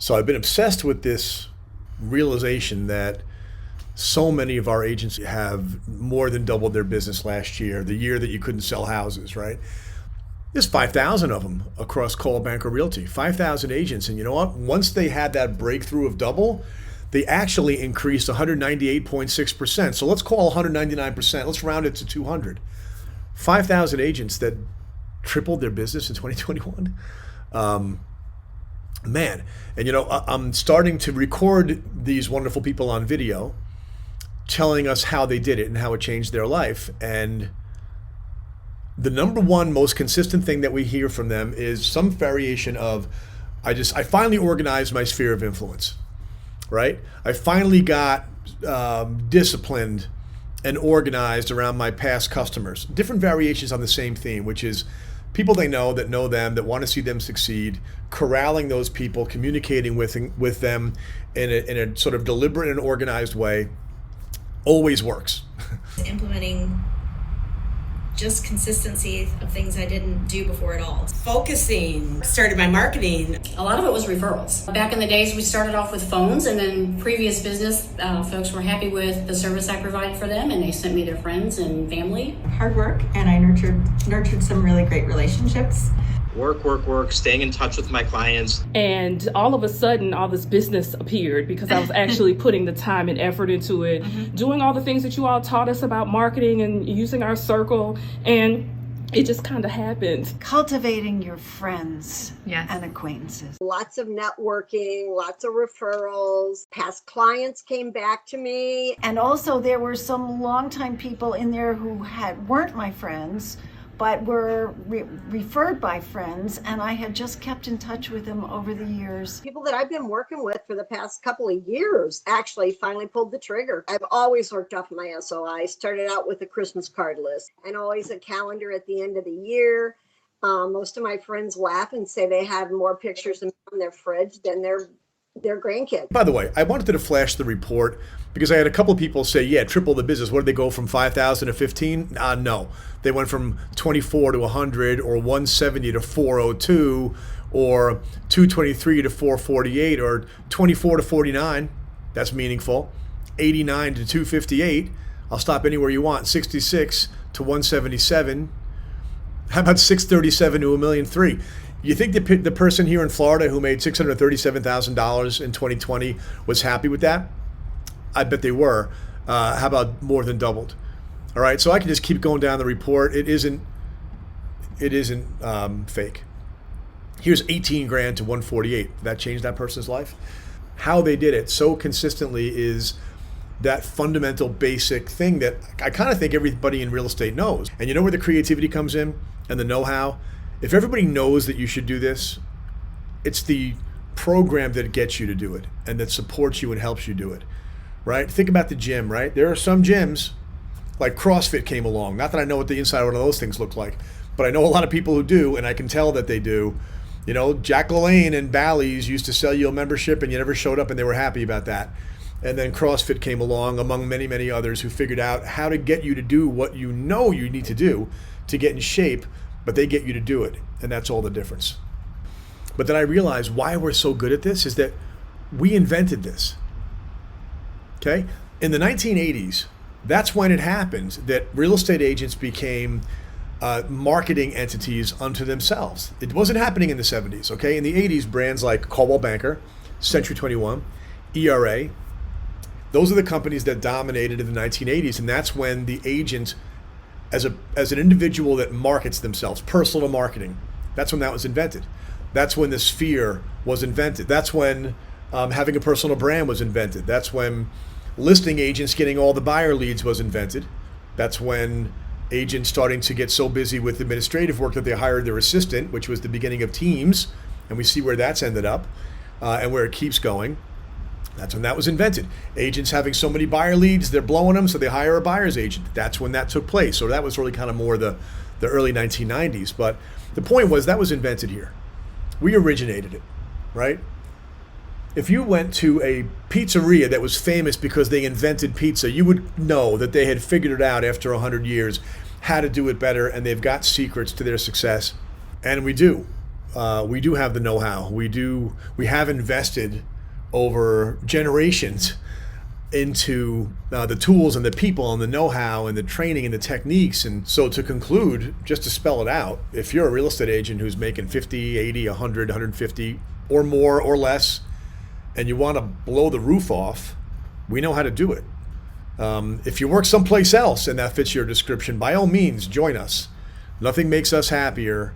So I've been obsessed with this realization that so many of our agents have more than doubled their business last year, the year that you couldn't sell houses, right? There's 5,000 of them across Coldwell Banker Realty, 5,000 agents. And you know what? Once they had that breakthrough of double, they actually increased 198.6%. So let's call 199%. Let's round it to 200. 5,000 agents that tripled their business in 2021. Man, and you know, I'm starting to record these wonderful people on video telling us how they did it and how it changed their life. And the number one most consistent thing that we hear from them is some variation of, I finally organized my sphere of influence, right? I finally got disciplined and organized around my past customers. Different variations on the same theme, which is people they know that know them, that want to see them succeed, corralling those people, communicating with them in a sort of deliberate and organized way, always works. Implementing just consistency of things I didn't do before at all. Focusing, started my marketing. A lot of it was referrals. Back in the days, we started off with phones, and then previous business, folks were happy with the service I provided for them, and they sent me their friends and family. Hard work, and I nurtured some really great relationships. Work, staying in touch with my clients. And all of a sudden, all this business appeared because I was actually putting the time and effort into it, doing all the things that you all taught us about marketing and using our circle. And it just kind of happened. Cultivating your friends and acquaintances. Lots of networking, lots of referrals. Past clients came back to me. And also there were some longtime people in there who weren't my friends, but were referred by friends, and I had just kept in touch with them over the years. People that I've been working with for the past couple of years actually finally pulled the trigger. I've always worked off my SOI. Started out with a Christmas card list and always a calendar at the end of the year. Most of my friends laugh and say they have more pictures on their fridge than their grandkids. By the way, I wanted to flash the report because I had a couple of people say, yeah, triple the business. What did they go from 5,000 to 15? No. They went from 24 to 100 or 170 to 402 or 223 to 448 or 24 to 49. That's meaningful. 89 to 258. I'll stop anywhere you want. 66 to 177. How about 637 to 1,000,003? You think the person here in Florida who made $637,000 in 2020 was happy with that? I bet they were. How about more than doubled? All right, so I can just keep going down the report. It isn't fake. Here's 18 grand to 148. That changed that person's life. How they did it so consistently is that fundamental basic thing that I kind of think everybody in real estate knows. And you know where the creativity comes in and the know-how? If everybody knows that you should do this, it's the program that gets you to do it and that supports you and helps you do it, right? Think about the gym, right? There are some gyms, like CrossFit came along. Not that I know what the inside of one of those things look like, but I know a lot of people who do, and I can tell that they do. You know, Jack LaLanne and Bally's used to sell you a membership and you never showed up and they were happy about that. And then CrossFit came along among many, many others who figured out how to get you to do what you know you need to do to get in shape, but they get you to do it, and that's all the difference. But then I realized why we're so good at this is that we invented this, okay? In the 1980s, that's when it happened that real estate agents became marketing entities unto themselves. It wasn't happening in the 70s, okay? In the 80s, brands like Coldwell Banker, Century 21, ERA, those are the companies that dominated in the 1980s, and that's when the agent, as an individual that markets themselves, personal marketing, that's when that was invented. That's when the sphere was invented. That's when having a personal brand was invented. That's when listing agents getting all the buyer leads was invented. That's when agents starting to get so busy with administrative work that they hired their assistant, which was the beginning of Teams, and we see where that's ended up and where it keeps going. That's when that was invented. Agents having so many buyer leads, they're blowing them, so they hire a buyer's agent. That's when that took place. So that was really kind of more the early 1990s. But the point was that was invented here. We originated it, right? If you went to a pizzeria that was famous because they invented pizza, you would know that they had figured it out after 100 years how to do it better, and they've got secrets to their success. And we do. we do have the know-how. We have invested over generations into the tools and the people and the know-how and the training and the techniques. And so to conclude, just to spell it out, if you're a real estate agent who's making 50, 80, 100, 150 or more or less, and you want to blow the roof off, we know how to do it. If you work someplace else and that fits your description, by all means, join us. Nothing makes us happier